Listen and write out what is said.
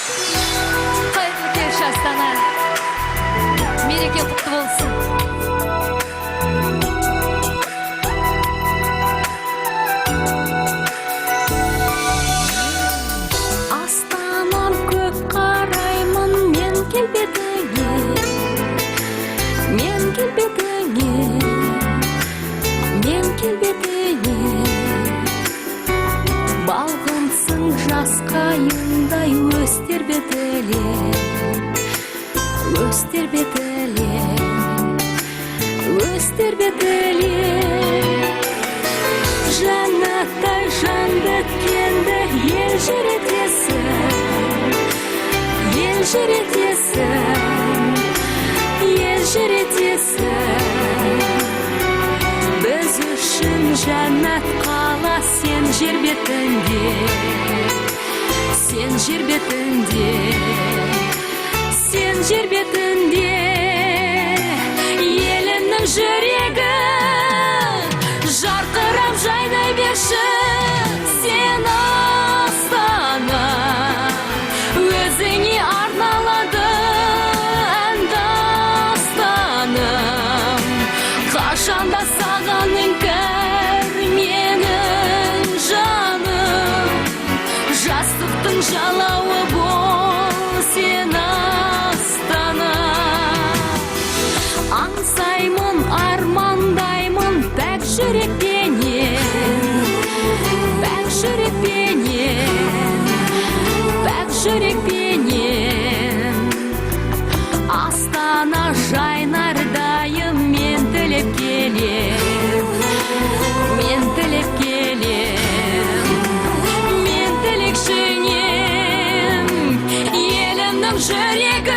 Қайырлы кеш Астана, мереке құтты болсын. Астанам көп қараймын мен келбетіңе, мен келбетіңе, мен келбетіңе. Балғынсың жас қайыңдай өстер бетеле, өстер бетеле, өстер бетеле. Жаннаттай жан біткенді ел жүретесің, ел жүретесің, ел жүретесің. Біз үшін жаннат қала сен жер бетінде, сен жер бетінде, сен жер бетінде. Елімнің жүрегі жарқырап жайнай берші, сен Астана өзіңе арналады ән дастаным. Қашанда саған іңкәр менің жаным, жастықтың жалауы бол сен Астана. Аңсаймын, армандаймын пәк жүрекпенен, пәк жүрекпенен, пәк жүрекпенен. Астана жайнардайым мен тілеп келем, мен тілеп келем, мен тілекшіңем. Елімнің жүрегі